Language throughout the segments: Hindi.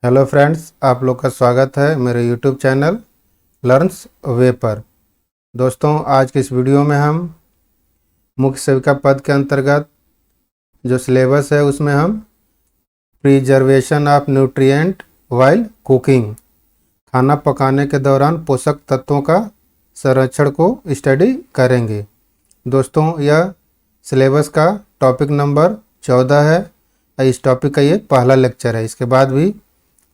हेलो फ्रेंड्स, आप लोग का स्वागत है मेरे यूट्यूब चैनल लर्न्स वे पर। दोस्तों, आज के इस वीडियो में हम मुख्य सेविका पद के अंतर्गत जो सिलेबस है उसमें हम preservation of nutrient while cooking, खाना पकाने के दौरान पोषक तत्वों का संरक्षण को स्टडी करेंगे। दोस्तों, यह सिलेबस का टॉपिक नंबर 14 है। इस टॉपिक का ये पहला लेक्चर है। इसके बाद भी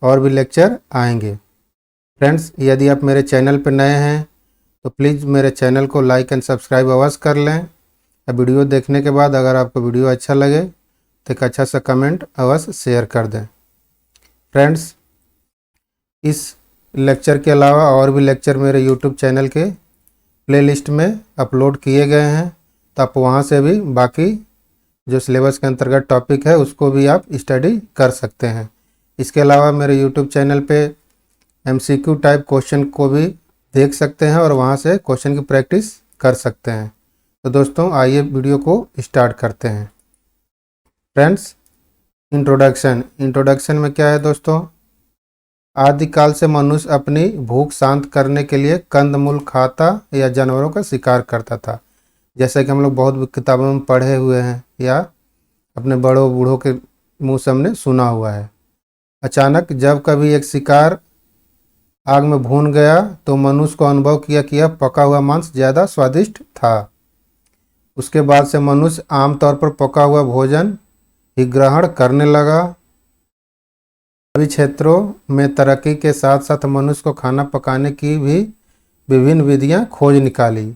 और भी लेक्चर आएंगे। फ्रेंड्स, यदि आप मेरे चैनल पर नए हैं तो प्लीज़ मेरे चैनल को लाइक एंड सब्सक्राइब अवश्य कर लें। वीडियो देखने के बाद अगर आपको वीडियो अच्छा लगे तो एक अच्छा सा कमेंट अवश्य शेयर कर दें। फ्रेंड्स, इस लेक्चर के अलावा और भी लेक्चर मेरे यूट्यूब चैनल के प्लेलिस्ट में अपलोड किए गए हैं, तो आप वहाँ से भी बाकी जो सिलेबस के अंतर्गत टॉपिक है उसको भी आप स्टडी कर सकते हैं। इसके अलावा मेरे यूट्यूब चैनल पे MCQ टाइप क्वेश्चन को भी देख सकते हैं और वहाँ से क्वेश्चन की प्रैक्टिस कर सकते हैं। तो दोस्तों, आइए वीडियो को स्टार्ट करते हैं। फ्रेंड्स, इंट्रोडक्शन में क्या है दोस्तों? आदिकाल से मनुष्य अपनी भूख शांत करने के लिए कंदमूल खाता या जानवरों का शिकार करता था। जैसे कि हम लोग बहुत किताबों में पढ़े हुए हैं या अपने बड़ों बूढ़ों के मुँह से हमने सुना हुआ है। अचानक जब कभी एक शिकार आग में भून गया तो मनुष्य को अनुभव किया कि यह पका हुआ मांस ज़्यादा स्वादिष्ट था। उसके बाद से मनुष्य आमतौर पर पका हुआ भोजन ही ग्रहण करने लगा। सभी क्षेत्रों में तरक्की के साथ साथ मनुष्य को खाना पकाने की भी विभिन्न विधियां खोज निकाली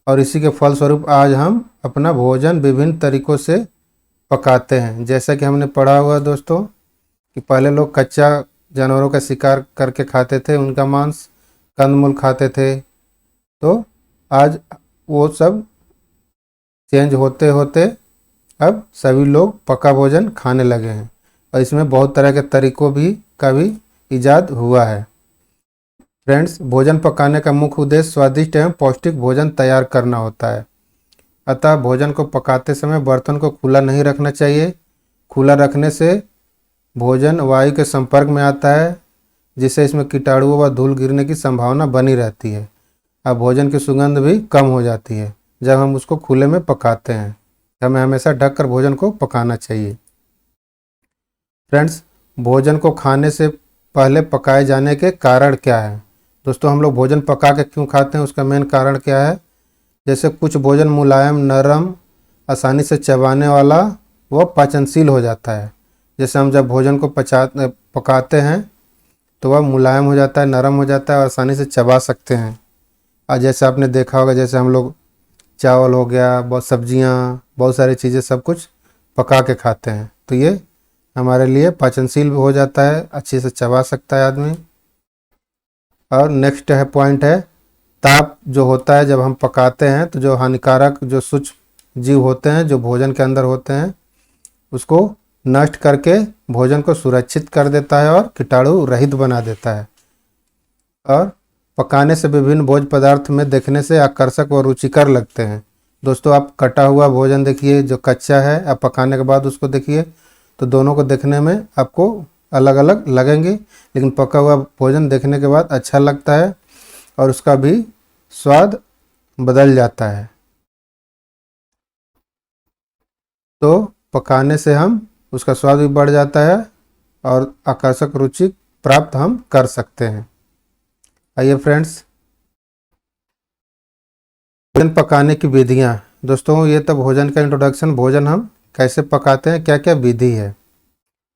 और इसी के फलस्वरूप आज हम अपना भोजन विभिन्न तरीक़ों से पकाते हैं। जैसा कि हमने पढ़ा हुआ दोस्तों कि पहले लोग कच्चा जानवरों का शिकार करके खाते थे, उनका मांस, कंदमूल खाते थे। तो आज वो सब चेंज होते होते अब सभी लोग पका भोजन खाने लगे हैं और इसमें बहुत तरह के तरीक़ों का भी ईजाद हुआ है। फ्रेंड्स, भोजन पकाने का मुख्य उद्देश्य स्वादिष्ट एवं पौष्टिक भोजन तैयार करना होता है। अतः भोजन को पकाते समय बर्तन को खुला नहीं रखना चाहिए। खुला रखने से भोजन वायु के संपर्क में आता है, जिससे इसमें कीटाणुओं व धूल गिरने की संभावना बनी रहती है। अब भोजन की सुगंध भी कम हो जाती है जब हम उसको खुले में पकाते हैं। हमें हमेशा ढककर भोजन को पकाना चाहिए। फ्रेंड्स, भोजन को खाने से पहले पकाए जाने के कारण क्या है? दोस्तों, हम लोग भोजन पका के क्यों खाते हैं, उसका मेन कारण क्या है? जैसे कुछ भोजन मुलायम, नरम, आसानी से चबाने वाला व पाचनशील हो जाता है। जैसे हम जब भोजन को पकाते हैं तो वह मुलायम हो जाता है, नरम हो जाता है और आसानी से चबा सकते हैं। और जैसे आपने देखा होगा, जैसे हम लोग चावल हो गया, बहुत सब्जियां, बहुत सारी चीज़ें सब कुछ पका के खाते हैं, तो ये हमारे लिए पाचनशील हो जाता है, अच्छे से चबा सकता है आदमी। और नेक्स्ट पॉइंट है ताप जो होता है जब हम पकाते हैं, तो जो हानिकारक जो सूक्ष्म जीव होते हैं जो भोजन के अंदर होते हैं उसको नष्ट करके भोजन को सुरक्षित कर देता है और कीटाणु रहित बना देता है। और पकाने से विभिन्न भोज्य पदार्थ में देखने से आकर्षक और रुचिकर लगते हैं। दोस्तों, आप कटा हुआ भोजन देखिए, जो कच्चा है, आप पकाने के बाद उसको देखिए तो दोनों को देखने में आपको अलग अलग लगेंगे, लेकिन पका हुआ भोजन देखने के बाद अच्छा लगता है और उसका भी स्वाद बदल जाता है। तो पकाने से हम उसका स्वाद भी बढ़ जाता है और आकर्षक रुचि प्राप्त हम कर सकते हैं। आइए फ्रेंड्स, भोजन पकाने की विधियां। दोस्तों, ये तो भोजन का इंट्रोडक्शन, भोजन हम कैसे पकाते हैं, क्या क्या विधि है।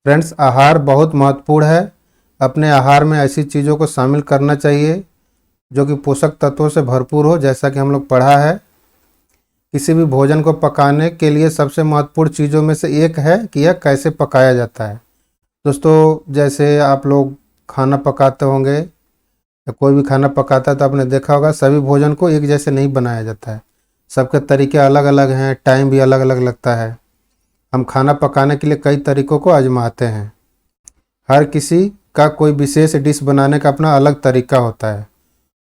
फ्रेंड्स, आहार बहुत महत्वपूर्ण है। अपने आहार में ऐसी चीज़ों को शामिल करना चाहिए जो कि पोषक तत्वों से भरपूर हो। जैसा कि हम लोग पढ़ा है, किसी भी भोजन को पकाने के लिए सबसे महत्वपूर्ण चीज़ों में से एक है कि यह कैसे पकाया जाता है। दोस्तों, जैसे आप लोग खाना पकाते होंगे या कोई भी खाना पकाता है तो आपने देखा होगा सभी भोजन को एक जैसे नहीं बनाया जाता है, सबके तरीके अलग अलग हैं, टाइम भी अलग अलग लगता है। हम खाना पकाने के लिए कई तरीक़ों को आजमाते हैं। हर किसी का कोई विशेष डिश बनाने का अपना अलग तरीका होता है।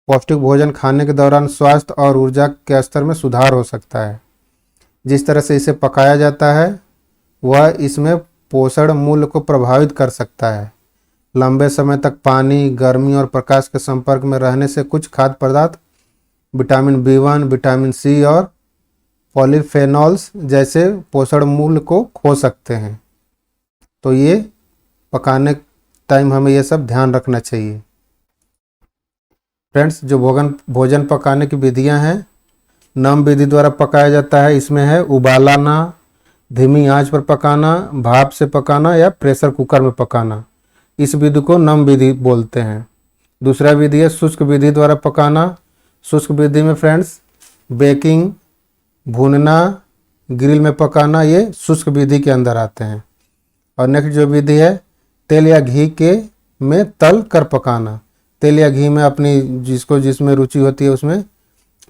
पौष्टिक भोजन खाने के दौरान स्वास्थ्य और ऊर्जा के स्तर में सुधार हो सकता है। जिस तरह से इसे पकाया जाता है वह इसमें पोषण मूल्य को प्रभावित कर सकता है। लंबे समय तक पानी, गर्मी और प्रकाश के संपर्क में रहने से कुछ खाद्य पदार्थ विटामिन B1, विटामिन C और पॉलीफेनॉल्स जैसे पोषण मूल्य को खो सकते हैं। तो ये पकाने टाइम हमें ये सब ध्यान रखना चाहिए। फ्रेंड्स, जो भोजन पकाने की विधियां हैं, नम विधि द्वारा पकाया जाता है। इसमें है उबालना, धीमी आंच पर पकाना, भाप से पकाना या प्रेशर कुकर में पकाना। इस विधि को नम विधि बोलते हैं। दूसरा विधि है शुष्क विधि द्वारा पकाना। शुष्क विधि में फ्रेंड्स बेकिंग, भूनना, ग्रिल में पकाना, ये शुष्क विधि के अंदर आते हैं। और नेक्स्ट जो विधि है तेल या घी के में तल कर पकाना। तेल या घी में अपनी जिसमें रुचि होती है उसमें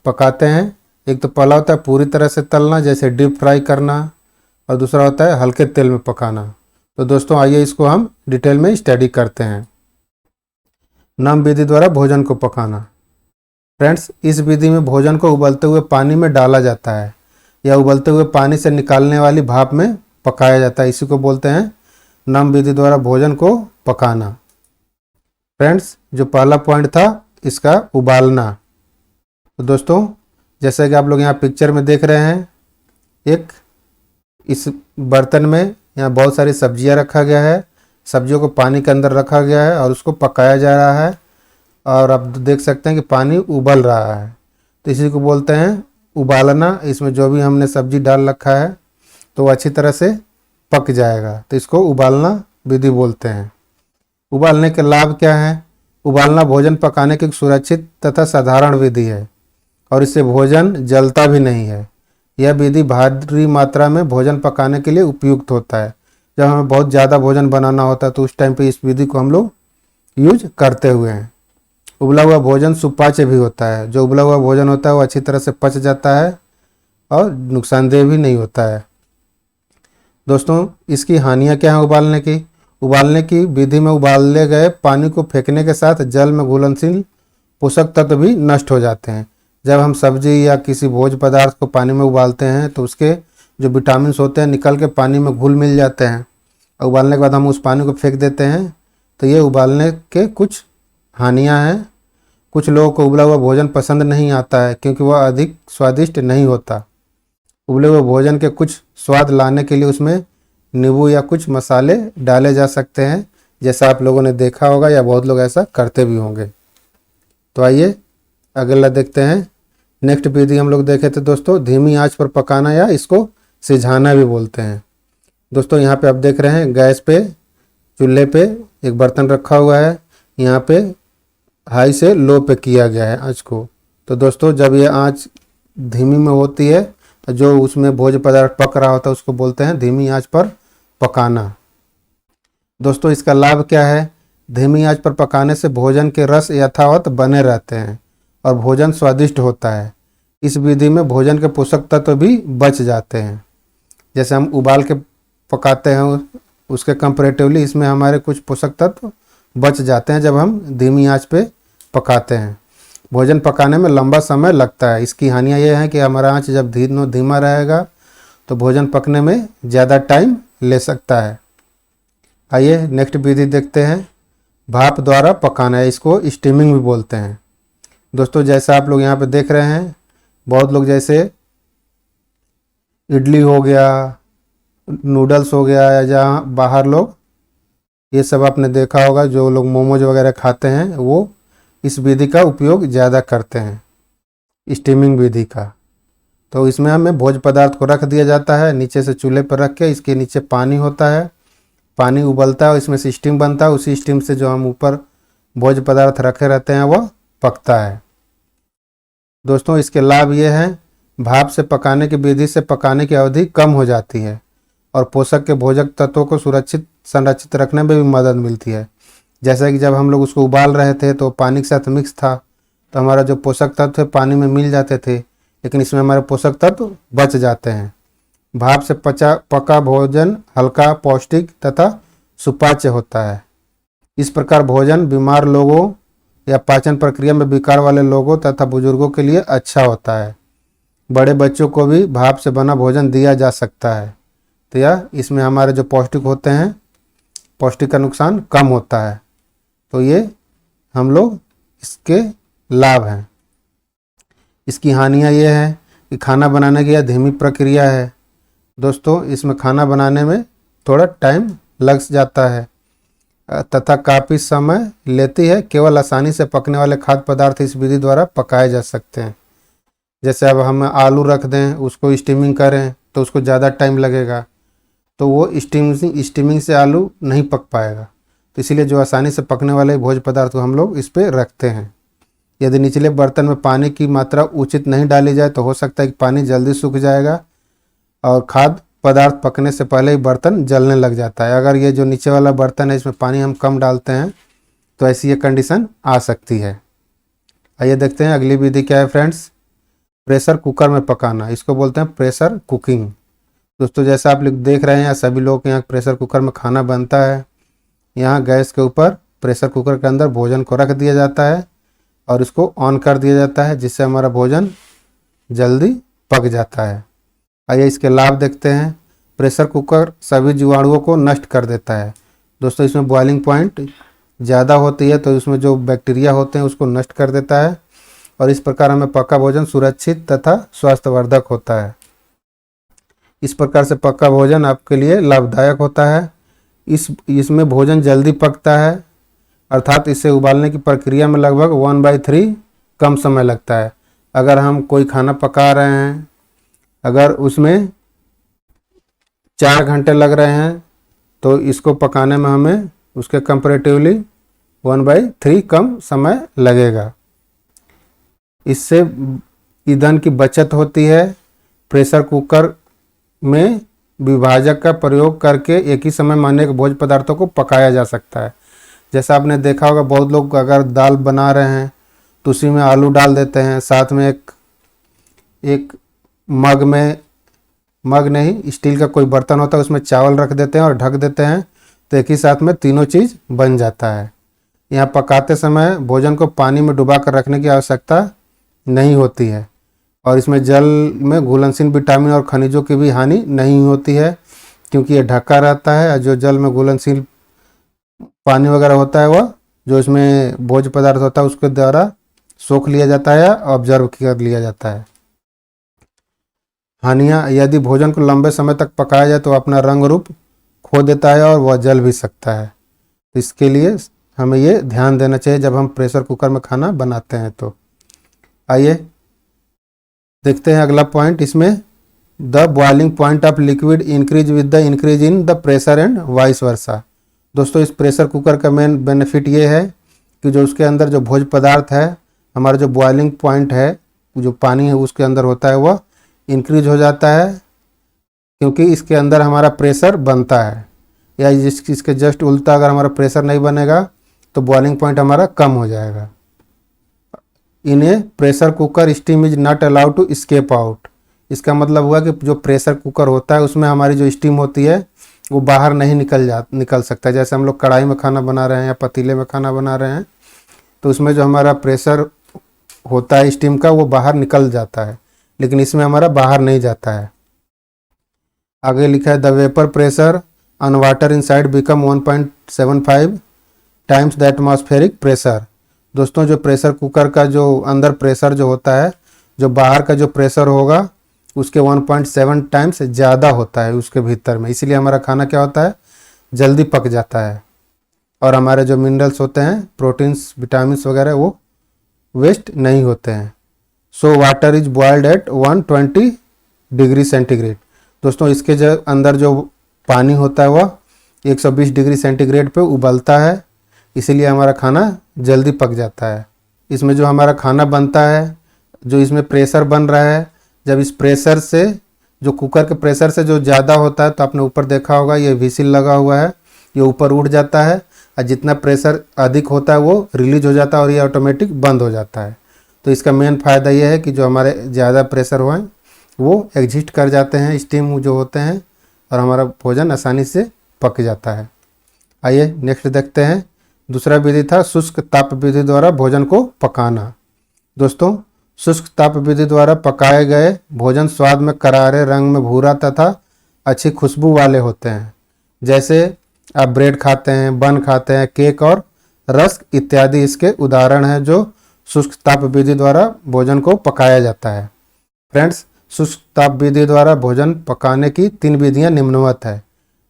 पकाते हैं। एक तो पहला होता है पूरी तरह से तलना, जैसे डीप फ्राई करना, और दूसरा होता है हल्के तेल में पकाना। तो दोस्तों आइए इसको हम डिटेल में स्टडी करते हैं। नम विधि द्वारा भोजन को पकाना। फ्रेंड्स, इस विधि में भोजन को उबलते हुए पानी में डाला जाता है या उबलते हुए पानी से निकालने वाली भाप में पकाया जाता है। इसी को बोलते हैं नम विधि द्वारा भोजन को पकाना। फ्रेंड्स, जो पहला पॉइंट था इसका उबालना। तो दोस्तों जैसे कि आप लोग यहाँ पिक्चर में देख रहे हैं, एक इस बर्तन में यहाँ बहुत सारी सब्जियाँ रखा गया है। सब्जियों को पानी के अंदर रखा गया है और उसको पकाया जा रहा है। और आप देख सकते हैं कि पानी उबल रहा है। तो इसी को बोलते हैं उबालना। इसमें जो भी हमने सब्जी डाल रखा है तो वो अच्छी तरह से पक जाएगा। तो इसको उबालना विधि बोलते हैं। उबालने के लाभ क्या है? उबालना भोजन पकाने की एक सुरक्षित तथा साधारण विधि है और इससे भोजन जलता भी नहीं है। यह विधि भारी मात्रा में भोजन पकाने के लिए उपयुक्त होता है। जब हमें बहुत ज़्यादा भोजन बनाना होता है तो उस टाइम पे इस विधि को हम लोग यूज करते हुए हैं। उबला हुआ भोजन सुपाच्य भी होता है। जो उबला हुआ भोजन होता है वो अच्छी तरह से पच जाता है और नुकसानदेह भी नहीं होता है। दोस्तों, इसकी हानियाँ क्या हैं उबालने की? उबालने की विधि में उबाले गए पानी को फेंकने के साथ जल में घुलनशील पोषक तत्व भी नष्ट हो जाते हैं। जब हम सब्जी या किसी भोज्य पदार्थ को पानी में उबालते हैं तो उसके जो विटामिन होते हैं निकल के पानी में घुल मिल जाते हैं और उबालने के बाद हम उस पानी को फेंक देते हैं। तो ये उबालने के कुछ हानियाँ हैं। कुछ लोगों को उबला हुआ भोजन पसंद नहीं आता है क्योंकि वह अधिक स्वादिष्ट नहीं होता। उबले हुए भोजन के कुछ स्वाद लाने के लिए उसमें नींबू या कुछ मसाले डाले जा सकते हैं, जैसा आप लोगों ने देखा होगा या बहुत लोग ऐसा करते भी होंगे। तो आइए अगला देखते हैं। नेक्स्ट विधि हम लोग देखे थे दोस्तों धीमी आंच पर पकाना या इसको सिझाना भी बोलते हैं। दोस्तों यहाँ पे आप देख रहे हैं गैस पे चूल्हे पे एक बर्तन रखा हुआ है। यहाँ पे हाई से लो पे किया गया है आंच को। तो दोस्तों जब ये आंच धीमी में होती है तो जो उसमें भोज्य पदार्थ पक रहा होता है उसको बोलते हैं धीमी आंच पर पकाना। दोस्तों इसका लाभ क्या है? धीमी आंच पर पकाने से भोजन के रस यथावत बने रहते हैं और भोजन स्वादिष्ट होता है। इस विधि में भोजन के पोषक तत्व भी बच जाते हैं। जैसे हम उबाल के पकाते हैं उसके कंपैरेटिवली इसमें हमारे कुछ पोषक तत्व बच जाते हैं जब हम धीमी आंच पे पकाते हैं। भोजन पकाने में लंबा समय लगता है। इसकी हानियाँ ये हैं कि हमारा आंच जब धीमा रहेगा तो भोजन पकने में ज़्यादा टाइम ले सकता है। आइए नेक्स्ट विधि देखते हैं। भाप द्वारा पकाना है, इसको स्टीमिंग भी बोलते हैं। दोस्तों जैसा आप लोग यहाँ पे देख रहे हैं, बहुत लोग जैसे इडली हो गया, नूडल्स हो गया, या जहाँ बाहर लोग ये सब आपने देखा होगा, जो लोग मोमोज वगैरह खाते हैं वो इस विधि का उपयोग ज़्यादा करते हैं, स्टीमिंग विधि का। तो इसमें हमें भोज्य पदार्थ को रख दिया जाता है नीचे से चूल्हे पर रख के। इसके नीचे पानी होता है, पानी उबलता है और इसमें से स्टीम बनता है। उसी स्टीम से जो हम ऊपर भोज्य पदार्थ रखे रहते हैं वह पकता है। दोस्तों इसके लाभ ये हैं, भाप से पकाने की विधि से पकाने की अवधि कम हो जाती है और पोषक के भोजक तत्वों को संरक्षित रखने में भी मदद मिलती है। जैसा कि जब हम लोग उसको उबाल रहे थे तो पानी के साथ मिक्स था तो हमारा जो पोषक तत्व पानी में मिल जाते थे, लेकिन इसमें हमारे पोषक तत्व बच जाते हैं। भाप से पका भोजन हल्का, पौष्टिक तथा सुपाच्य होता है। इस प्रकार भोजन बीमार लोगों या पाचन प्रक्रिया में विकार वाले लोगों तथा बुजुर्गों के लिए अच्छा होता है। बड़े बच्चों को भी भाप से बना भोजन दिया जा सकता है। तो यह इसमें हमारे जो पौष्टिक होते हैं, पौष्टिक का नुकसान कम होता है। तो ये हम लोग इसके लाभ हैं। इसकी हानियाँ ये हैं कि खाना बनाने की यह धीमी प्रक्रिया है। दोस्तों इसमें खाना बनाने में थोड़ा टाइम लग जाता है तथा काफ़ी समय लेती है। केवल आसानी से पकने वाले खाद्य पदार्थ इस विधि द्वारा पकाए जा सकते हैं। जैसे अब हम आलू रख दें, उसको स्टीमिंग करें तो उसको ज़्यादा टाइम लगेगा, तो वो स्टीमिंग से आलू नहीं पक पाएगा। तो इसीलिए जो आसानी से पकने वाले भोज्य पदार्थ को हम लोग इस पर रखते हैं। यदि निचले बर्तन में पानी की मात्रा उचित नहीं डाली जाए तो हो सकता है कि पानी जल्दी सूख जाएगा और खाद्य पदार्थ पकने से पहले ही बर्तन जलने लग जाता है। अगर ये जो नीचे वाला बर्तन है इसमें पानी हम कम डालते हैं तो ऐसी ये कंडीशन आ सकती है। आइए देखते हैं अगली विधि क्या है फ्रेंड्स। प्रेशर कुकर में पकाना, इसको बोलते हैं प्रेशर कुकिंग। दोस्तों जैसा आप लोग देख रहे हैं सभी लोग के यहाँ प्रेशर कुकर में खाना बनता है। यहाँ गैस के ऊपर प्रेशर कुकर के अंदर भोजन को रख दिया जाता है और इसको ऑन कर दिया जाता है, जिससे हमारा भोजन जल्दी पक जाता है। आइए इसके लाभ देखते हैं। प्रेशर कुकर सभी जीवाणुओं को नष्ट कर देता है। दोस्तों इसमें बॉइलिंग पॉइंट ज़्यादा होती है तो इसमें जो बैक्टीरिया होते हैं उसको नष्ट कर देता है और इस प्रकार हमें पका भोजन सुरक्षित तथा स्वास्थ्यवर्धक होता है। इस प्रकार से पका भोजन आपके लिए लाभदायक होता है। इसमें भोजन जल्दी पकता है, अर्थात इसे उबालने की प्रक्रिया में लगभग 1/3 कम समय लगता है। अगर हम कोई खाना पका रहे हैं, अगर उसमें 4 घंटे लग रहे हैं तो इसको पकाने में हमें उसके कंपैरेटिवली 1/3 कम समय लगेगा। इससे ईंधन की बचत होती है। प्रेशर कुकर में विभाजक का प्रयोग करके एक ही समय में अनेक भोज्य पदार्थों को पकाया जा सकता है। जैसा आपने देखा होगा बहुत लोग अगर दाल बना रहे हैं तो उसी में आलू डाल देते हैं, साथ में एक मग नहीं स्टील का कोई बर्तन होता है उसमें चावल रख देते हैं और ढक देते हैं, तो एक ही साथ में तीनों चीज़ बन जाता है। यहाँ पकाते समय भोजन को पानी में डुबा कर रखने की आवश्यकता नहीं होती है और इसमें जल में घुलनशील विटामिन और खनिजों की भी हानि नहीं होती है, क्योंकि ये ढका रहता है और जो जल में घुलनशील पानी वगैरह होता है वह जो इसमें भोज्य पदार्थ होता है उसके द्वारा सोख लिया जाता है या ऑब्जर्व कर लिया जाता है। हानियाँ, यदि भोजन को लंबे समय तक पकाया जाए तो अपना रंग रूप खो देता है और वह जल भी सकता है। इसके लिए हमें ये ध्यान देना चाहिए जब हम प्रेशर कुकर में खाना बनाते हैं। तो आइए देखते हैं अगला पॉइंट। इसमें the boiling point of liquid increase with the increase in the pressure and vice versa. दोस्तों इस प्रेशर कुकर का मेन बेनिफिट ये है कि जो उसके अंदर जो भोज्य पदार्थ है, हमारा जो बॉइलिंग पॉइंट है, जो पानी है उसके अंदर होता है वह इंक्रीज हो जाता है, क्योंकि इसके अंदर हमारा प्रेशर बनता है। या इसके जस्ट उल्टा अगर हमारा प्रेशर नहीं बनेगा तो बॉइलिंग पॉइंट हमारा कम हो जाएगा। इन्हें pressure cooker steam is not allowed to escape out. इसका मतलब हुआ कि जो प्रेशर कुकर होता है उसमें हमारी जो स्टीम होती है वो बाहर नहीं निकल सकता। जैसे हम लोग कढ़ाई में खाना बना रहे हैं या पतीले में खाना बना रहे हैं तो उसमें जो हमारा प्रेशर होता है स्टीम का वो बाहर निकल जाता है, लेकिन इसमें हमारा बाहर नहीं जाता है। आगे लिखा है the vapour pressure on water inside become 1.75 times the atmospheric pressure. दोस्तों जो प्रेशर कुकर का जो अंदर प्रेशर जो होता है, जो बाहर का जो प्रेशर होगा उसके 1.7 टाइम्स ज़्यादा होता है उसके भीतर में। इसलिए हमारा खाना क्या होता है, जल्दी पक जाता है और हमारे जो मिनरल्स होते हैं, प्रोटीन्स, विटामिन्स वगैरह वो वेस्ट नहीं होते हैं। So water is boiled at 120 degree centigrade. दोस्तों इसके जो अंदर जो पानी होता है वह 120 डिग्री सेंटीग्रेड पे उबलता है, इसीलिए हमारा खाना जल्दी पक जाता है। इसमें जो हमारा खाना बनता है, जो इसमें प्रेशर बन रहा है, जब इस प्रेशर से जो कुकर के प्रेशर से जो ज़्यादा होता है तो आपने ऊपर देखा होगा ये व्हिसिल लगा हुआ है, ये ऊपर उठ जाता है और जितना प्रेशर अधिक होता है वो रिलीज हो जाता है और ये ऑटोमेटिक बंद हो जाता है। तो इसका मेन फ़ायदा ये है कि जो हमारे ज़्यादा प्रेशर हुए वो एग्जिस्ट कर जाते हैं, स्टीम जो होते हैं, और हमारा भोजन आसानी से पक जाता है। आइए नेक्स्ट देखते हैं। दूसरा विधि था शुष्क ताप विधि द्वारा भोजन को पकाना। दोस्तों शुष्क ताप विधि द्वारा पकाए गए भोजन स्वाद में करारे, रंग में भूरा तथा अच्छी खुशबू वाले होते हैं। जैसे आप ब्रेड खाते हैं, बन खाते हैं, केक और रस्क इत्यादि इसके उदाहरण हैं जो शुष्क ताप विधि द्वारा भोजन को पकाया जाता है। फ्रेंड्स, शुष्क ताप विधि द्वारा भोजन पकाने की 3 विधियां निम्नवत है।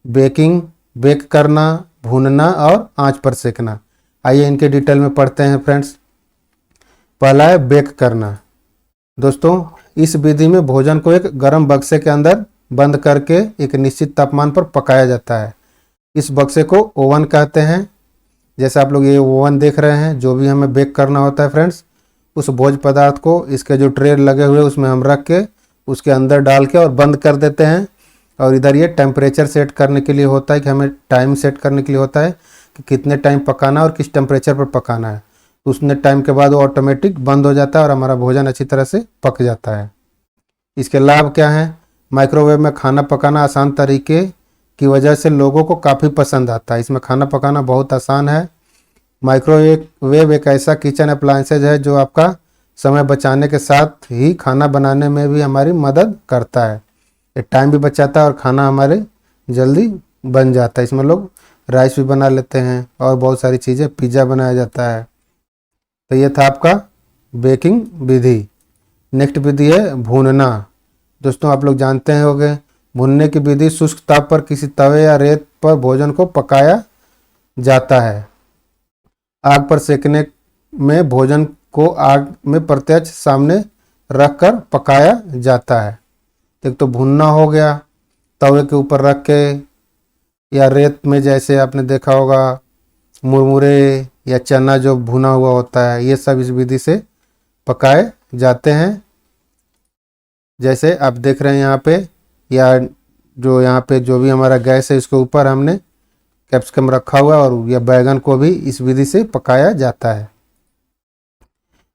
बेकिंग, बेक करना, भूनना और आंच पर सेकना। आइए इनके डिटेल में पढ़ते हैं फ्रेंड्स। पहला है बेक करना। दोस्तों, इस विधि में भोजन को एक गर्म बक्से के अंदर बंद करके एक निश्चित तापमान पर पकाया जाता है। इस बक्से को ओवन कहते हैं। जैसे आप लोग ये ओवन देख रहे हैं, जो भी हमें बेक करना होता है फ्रेंड्स, उस भोज पदार्थ को इसके जो ट्रे लगे हुए उसमें हम रख के उसके अंदर डाल के और बंद कर देते हैं। और इधर ये टेम्परेचर सेट करने के लिए होता है कि हमें टाइम सेट करने के लिए होता है कि कितने टाइम पकाना और किस टेम्परेचर पर पकाना है। उतने टाइम के बाद वो ऑटोमेटिक बंद हो जाता है और हमारा भोजन अच्छी तरह से पक जाता है। इसके लाभ क्या हैं? माइक्रोवेव में खाना पकाना आसान तरीके की वजह से लोगों को काफ़ी पसंद आता है। इसमें खाना पकाना बहुत आसान है। माइक्रोवेव एक ऐसा किचन अप्लायंसेज है जो आपका समय बचाने के साथ ही खाना बनाने में भी हमारी मदद करता है। ये टाइम भी बचाता है और खाना हमारे जल्दी बन जाता है। इसमें लोग राइस भी बना लेते हैं और बहुत सारी चीज़ें, पिज़्ज़ा बनाया जाता है। तो ये था आपका बेकिंग विधि। नेक्स्ट विधि है भूनना। दोस्तों, आप लोग जानते हैं होंगे, भूनने की विधि शुष्क ताप पर किसी तवे या रेत पर भोजन को पकाया जाता है। आग पर सेकने में भोजन को आग में प्रत्यक्ष सामने रखकर पकाया जाता है। एक तो भुनना हो गया, तवे के ऊपर रख के, या रेत में जैसे आपने देखा होगा मुरमुरे या चना जो भुना हुआ होता है, ये सब इस विधि से पकाए जाते हैं। जैसे आप देख रहे हैं यहाँ पे, या जो यहाँ पे जो भी हमारा गैस है इसके ऊपर हमने कैप्सिकम रखा हुआ है और यह बैगन को भी इस विधि से पकाया जाता है।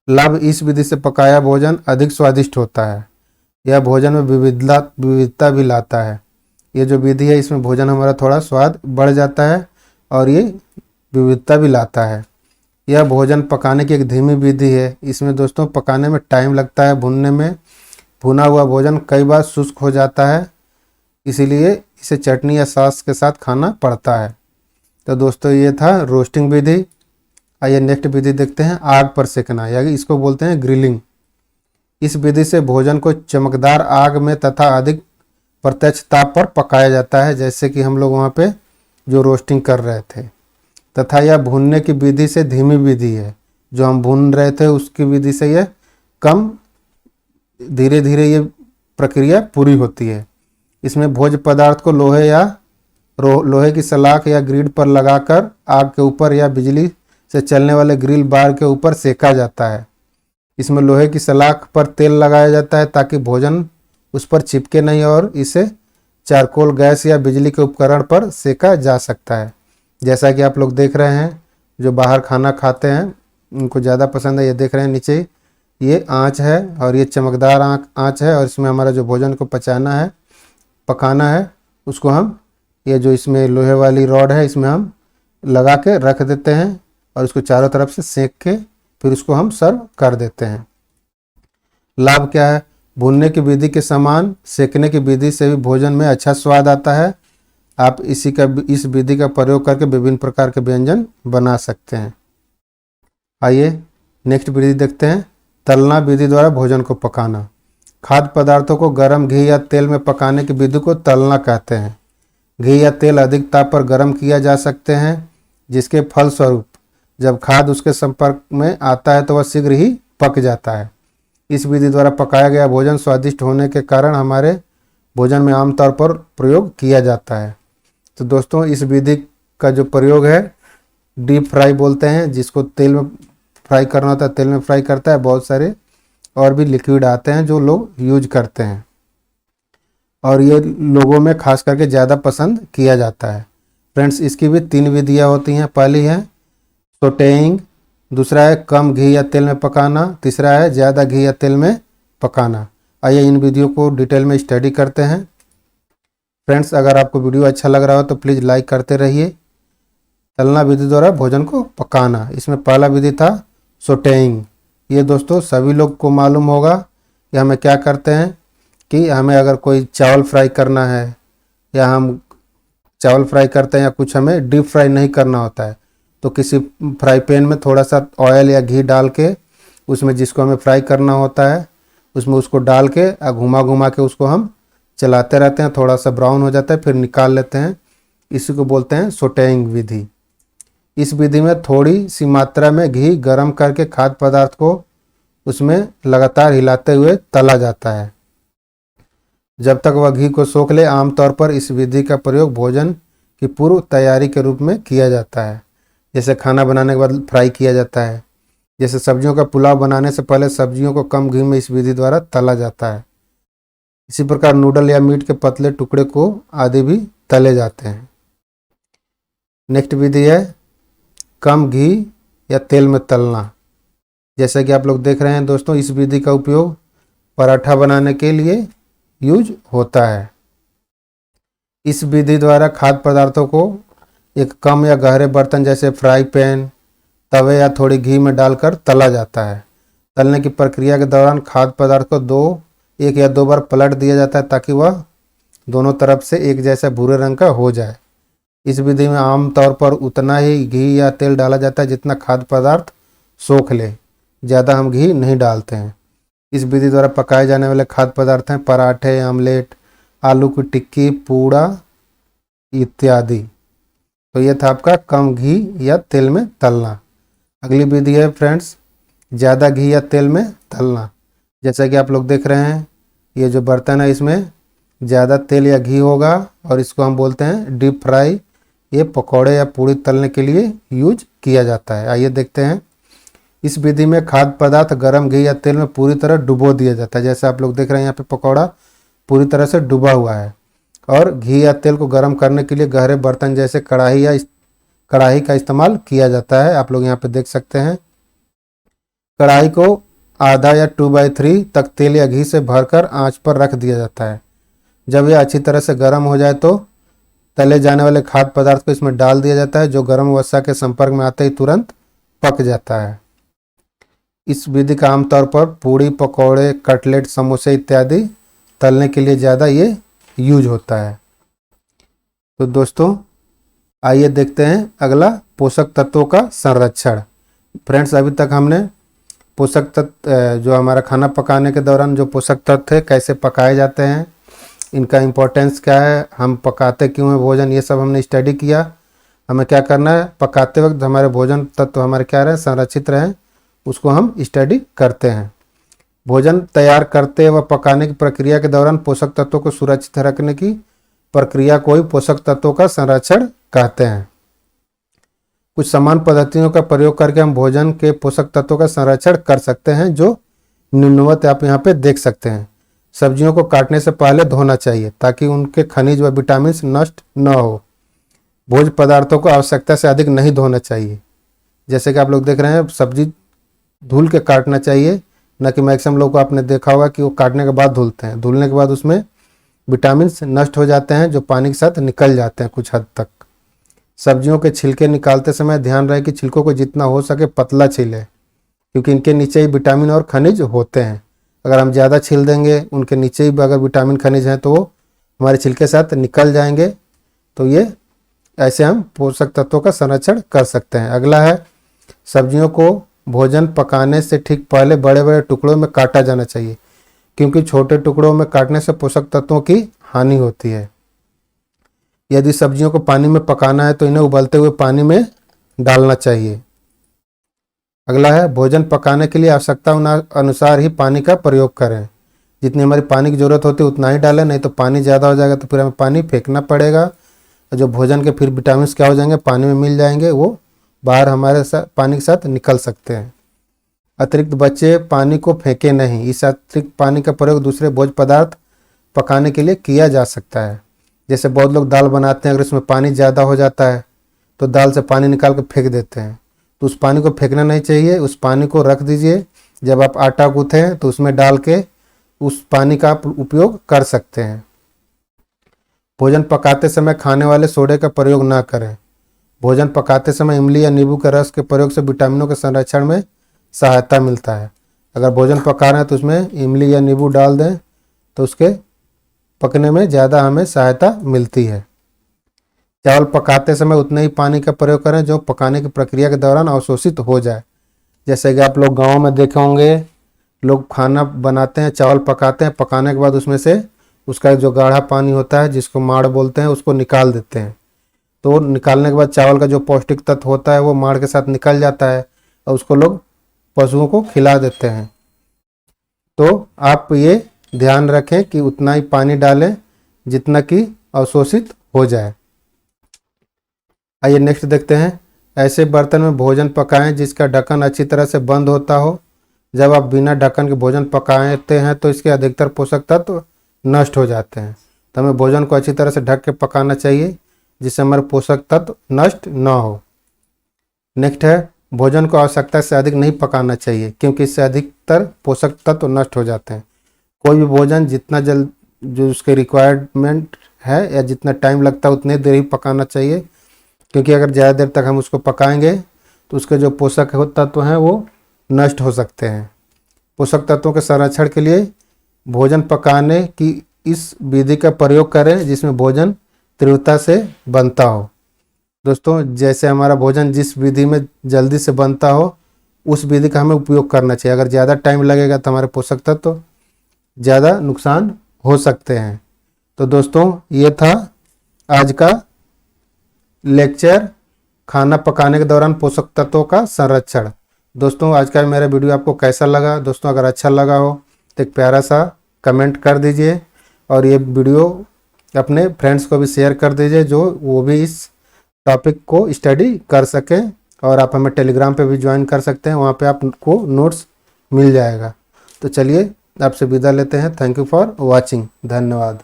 लाभ, इस विधि से पकाया भोजन अधिक स्वादिष्ट होता है। यह भोजन में विविधता भी लाता है। ये जो विधि है इसमें भोजन हमारा थोड़ा स्वाद बढ़ जाता है और ये विविधता भी लाता है। यह भोजन पकाने की एक धीमी विधि है। इसमें दोस्तों पकाने में टाइम लगता है। भुनने में भुना हुआ भोजन कई बार शुष्क हो जाता है, इसीलिए इसे चटनी या सॉस के साथ खाना पड़ता है। तो दोस्तों ये था रोस्टिंग विधि। आइए नेक्स्ट विधि देखते हैं, आग पर सेकना, यानी इसको बोलते हैं ग्रिलिंग। इस विधि से भोजन को चमकदार आग में तथा अधिक प्रत्यक्ष ताप पर पकाया जाता है, जैसे कि हम लोग वहाँ पे जो रोस्टिंग कर रहे थे। तथा यह भूनने की विधि से धीमी विधि है। जो हम भून रहे थे उसकी विधि से यह कम धीरे धीरे ये प्रक्रिया पूरी होती है। इसमें भोज्य पदार्थ को लोहे की सलाख या ग्रिड पर लगाकर आग के ऊपर या बिजली से चलने वाले ग्रिल बार के ऊपर सेका जाता है। इसमें लोहे की सलाख पर तेल लगाया जाता है ताकि भोजन उस पर चिपके नहीं और इसे चारकोल गैस या बिजली के उपकरण पर सेका जा सकता है। जैसा कि आप लोग देख रहे हैं, जो बाहर खाना खाते हैं उनको ज़्यादा पसंद है। ये देख रहे हैं नीचे ये आँच है और ये चमकदार आँच है और इसमें हमारा जो भोजन को पकाना है उसको हम, ये जो इसमें लोहे वाली रॉड है इसमें हम लगा के रख देते हैं और इसको चारों तरफ से सेक के फिर उसको हम सर्व कर देते हैं। लाभ क्या है? भूनने की विधि के समान सेकने की विधि से भी भोजन में अच्छा स्वाद आता है। आप इस विधि का प्रयोग करके विभिन्न प्रकार के व्यंजन बना सकते हैं। आइए नेक्स्ट विधि देखते हैं, तलना विधि द्वारा भोजन को पकाना। खाद्य पदार्थों को गर्म घी या तेल में पकाने की विधि को तलना कहते हैं। घी या तेल अधिक ताप पर गर्म किया जा सकते हैं, जिसके फलस्वरूप जब खाद्य उसके संपर्क में आता है तो वह शीघ्र ही पक जाता है। इस विधि द्वारा पकाया गया भोजन स्वादिष्ट होने के कारण हमारे भोजन में आमतौर पर प्रयोग किया जाता है। तो दोस्तों इस विधि का जो प्रयोग है डीप फ्राई बोलते हैं, जिसको तेल में फ्राई करना होता है तेल में फ्राई करता है। बहुत सारे और भी लिक्विड आते हैं जो लोग यूज करते हैं और ये लोगों में खास करके ज़्यादा पसंद किया जाता है। फ्रेंड्स, इसकी भी 3 विधियाँ होती हैं। पहली है सोटेइंग, दूसरा है कम घी या तेल में पकाना, तीसरा है ज़्यादा घी या तेल में पकाना। आइए इन विधियों को डिटेल में स्टडी करते हैं। फ्रेंड्स, अगर आपको वीडियो अच्छा लग रहा हो तो प्लीज़ लाइक करते रहिए। तलना विधि द्वारा भोजन को पकाना, इसमें पहला विधि था सोटेइंग। ये दोस्तों सभी लोग को मालूम होगा कि हमें क्या करते हैं कि हमें अगर कोई चावल फ्राई करना है या हम चावल फ्राई करते हैं या कुछ हमें डीप फ्राई नहीं करना होता है तो किसी फ्राई पैन में थोड़ा सा ऑयल या घी डाल के उसमें जिसको हमें फ्राई करना होता है उसमें उसको डाल के घुमा घुमा के उसको हम चलाते रहते हैं, थोड़ा सा ब्राउन हो जाता है फिर निकाल लेते हैं। इसी को बोलते हैं सोटेइंग विधि। इस विधि में थोड़ी सी मात्रा में घी गर्म करके खाद्य पदार्थ को उसमें लगातार हिलाते हुए तला जाता है जब तक वह घी को सोख ले। आमतौर पर इस विधि का प्रयोग भोजन की पूर्व तैयारी के रूप में किया जाता है, जैसे खाना बनाने के बाद फ्राई किया जाता है। जैसे सब्जियों का पुलाव बनाने से पहले सब्जियों को कम घी में इस विधि द्वारा तला जाता है। इसी प्रकार नूडल या मीट के पतले टुकड़े को आदि भी तले जाते हैं। नेक्स्ट विधि है कम घी या तेल में तलना। जैसा कि आप लोग देख रहे हैं दोस्तों, इस विधि का उपयोग पराठा बनाने के लिए यूज होता है। इस विधि द्वारा खाद्य पदार्थों को एक कम या गहरे बर्तन जैसे फ्राई पैन, तवे या थोड़ी घी में डालकर तला जाता है। तलने की प्रक्रिया के दौरान खाद्य पदार्थ को एक या दो बार पलट दिया जाता है ताकि वह दोनों तरफ से एक जैसा भूरे रंग का हो जाए। इस विधि में आमतौर पर उतना ही घी या तेल डाला जाता है जितना खाद्य पदार्थ सोख ले, ज़्यादा हम घी नहीं डालते हैं। इस विधि द्वारा पकाए जाने वाले खाद्य पदार्थ हैं पराठे, आमलेट, आलू की टिक्की, पूड़ा इत्यादि। तो ये था आपका कम घी या तेल में तलना। अगली विधि है फ्रेंड्स ज़्यादा घी या तेल में तलना। जैसा कि आप लोग देख रहे हैं ये जो बर्तन है इसमें ज़्यादा तेल या घी होगा और इसको हम बोलते हैं डीप फ्राई। ये पकौड़े या पूड़ी तलने के लिए यूज किया जाता है। आइए देखते हैं। इस विधि में खाद्य पदार्थ गर्म घी या तेल में पूरी तरह डुबो दिया जाता है। जैसे आप लोग देख रहे हैं यहाँ पे पकौड़ा पूरी तरह से डूबा हुआ है और घी या तेल को गर्म करने के लिए गहरे बर्तन जैसे कढ़ाई का इस्तेमाल किया जाता है। आप लोग यहाँ पे देख सकते हैं कढ़ाई को आधा या 2/3 तक तेल या घी से भरकर आंच पर रख दिया जाता है। जब यह अच्छी तरह से गर्म हो जाए तो तले जाने वाले खाद्य पदार्थ को इसमें डाल दिया जाता है जो गर्म वसा के संपर्क में आते ही तुरंत पक जाता है। इस विधि का आमतौर पर पूड़ी, पकौड़े, कटलेट, समोसे इत्यादि तलने के लिए ज़्यादा ये यूज होता है। तो दोस्तों आइए देखते हैं अगला पोषक तत्वों का संरक्षण। फ्रेंड्स अभी तक हमने पोषक तत्व जो हमारा खाना पकाने के दौरान जो पोषक तत्व है कैसे पकाए जाते हैं, इनका इम्पोर्टेंस क्या है, हम पकाते क्यों हैं भोजन, ये सब हमने स्टडी किया। हमें क्या करना है पकाते वक्त हमारे भोजन तत्व हमारे क्या रहे संरक्षित रहें, उसको हम स्टडी करते हैं। भोजन तैयार करते व पकाने की प्रक्रिया के दौरान पोषक तत्वों को सुरक्षित रखने की प्रक्रिया को ही पोषक तत्वों का संरक्षण कहते हैं। कुछ समान पद्धतियों का प्रयोग करके हम भोजन के पोषक तत्वों का संरक्षण कर सकते हैं जो निम्नवत आप यहाँ पे देख सकते हैं। सब्जियों को काटने से पहले धोना चाहिए ताकि उनके खनिज व विटामिन नष्ट न हो। भोज्य पदार्थों को आवश्यकता से अधिक नहीं धोना चाहिए। जैसे कि आप लोग देख रहे हैं सब्जी धुल के काटना चाहिए, न कि मैक्सिमम लोग को आपने देखा होगा कि वो काटने के बाद धुलते हैं। धुलने के बाद उसमें विटामिन नष्ट हो जाते हैं जो पानी के साथ निकल जाते हैं कुछ हद तक। सब्जियों के छिलके निकालते समय ध्यान रहे कि छिलकों को जितना हो सके पतला छीलें क्योंकि इनके नीचे ही विटामिन और खनिज होते हैं। अगर हम ज़्यादा छील देंगे उनके नीचे ही अगर विटामिन खनिज हैं तो वो हमारे छिलके साथ निकल जाएंगे। तो ये ऐसे हम पोषक तत्वों का संरक्षण कर सकते हैं। अगला है सब्जियों को भोजन पकाने से ठीक पहले बड़े बड़े टुकड़ों में काटा जाना चाहिए क्योंकि छोटे टुकड़ों में काटने से पोषक तत्वों की हानि होती है। यदि सब्जियों को पानी में पकाना है तो इन्हें उबलते हुए पानी में डालना चाहिए। अगला है भोजन पकाने के लिए आवश्यकता अनुसार ही पानी का प्रयोग करें। जितनी हमारी पानी की ज़रूरत होती है उतना ही डालें, नहीं तो पानी ज़्यादा हो जाएगा तो फिर हमें पानी फेंकना पड़ेगा। जो भोजन के फिर विटामिन क्या हो जाएंगे पानी में मिल जाएंगे, वो बाहर हमारे साथ पानी के साथ निकल सकते हैं। अतिरिक्त बचे पानी को फेंके नहीं। इस अतिरिक्त पानी का प्रयोग दूसरे भोज्य पदार्थ पकाने के लिए किया जा सकता है। जैसे बहुत लोग दाल बनाते हैं, अगर इसमें पानी ज़्यादा हो जाता है तो दाल से पानी निकाल कर फेंक देते हैं, तो उस पानी को फेंकना नहीं चाहिए। उस पानी को रख दीजिए, जब आप आटा गूँथें तो उसमें डाल के उस पानी का आप उपयोग कर सकते हैं। भोजन पकाते समय खाने वाले सोडे का प्रयोग ना करें। भोजन पकाते समय इमली या नींबू के रस के प्रयोग से विटामिनों के संरक्षण में सहायता मिलता है। अगर भोजन पका रहे हैं तो उसमें इमली या नींबू डाल दें तो उसके पकने में ज़्यादा हमें सहायता मिलती है। चावल पकाते समय उतने ही पानी का प्रयोग करें जो पकाने की प्रक्रिया के दौरान अवशोषित हो जाए। जैसे कि आप लोग गाँव में देखे होंगे, लोग खाना बनाते हैं, चावल पकाते हैं, पकाने के बाद उसमें से उसका जो गाढ़ा पानी होता है जिसको माड़ बोलते हैं उसको निकाल देते हैं। तो निकालने के बाद चावल का जो पौष्टिक तत्व होता है वो माड़ के साथ निकल जाता है और उसको लोग पशुओं को खिला देते हैं। तो आप ये ध्यान रखें कि उतना ही पानी डालें जितना कि अवशोषित हो जाए। आइए नेक्स्ट देखते हैं। ऐसे बर्तन में भोजन पकाएं जिसका ढक्कन अच्छी तरह से बंद होता हो। जब आप बिना ढक्कन के भोजन पकाते हैं तो इसके अधिकतर पोषक तत्व नष्ट हो जाते हैं। तो हमें भोजन को अच्छी तरह से ढक के पकाना चाहिए जिससे हमारे पोषक तत्व नष्ट ना हो। नेक्स्ट है, भोजन को आवश्यकता से अधिक नहीं पकाना चाहिए क्योंकि इससे अधिकतर पोषक तत्व नष्ट हो जाते हैं। कोई भी भोजन जितना जल्द जो उसके रिक्वायरमेंट है या जितना टाइम लगता है उतनी देर ही पकाना चाहिए, क्योंकि अगर ज़्यादा देर तक हम उसको पकाएंगे तो उसके जो पोषक तत्व हैं वो नष्ट हो सकते हैं। पोषक तत्वों के संरक्षण के लिए भोजन पकाने की इस विधि का प्रयोग करें जिसमें भोजन तीव्रता से बनता हो। दोस्तों, जैसे हमारा भोजन जिस विधि में जल्दी से बनता हो उस विधि का हमें उपयोग करना चाहिए। अगर ज़्यादा टाइम लगेगा तो हमारे पोषक तत्व ज़्यादा नुकसान हो सकते हैं। तो दोस्तों, ये था आज का लेक्चर, खाना पकाने के दौरान पोषक तत्वों का संरक्षण। दोस्तों, आज का मेरा वीडियो आपको कैसा लगा? दोस्तों, अगर अच्छा लगा हो तो एक प्यारा सा कमेंट कर दीजिए और ये वीडियो अपने फ्रेंड्स को भी शेयर कर दीजिए जो वो भी इस टॉपिक को स्टडी कर सकें। और आप हमें टेलीग्राम पे भी ज्वाइन कर सकते हैं, वहाँ पे आपको नोट्स मिल जाएगा। तो चलिए आपसे विदा लेते हैं। Thank you for watching. धन्यवाद।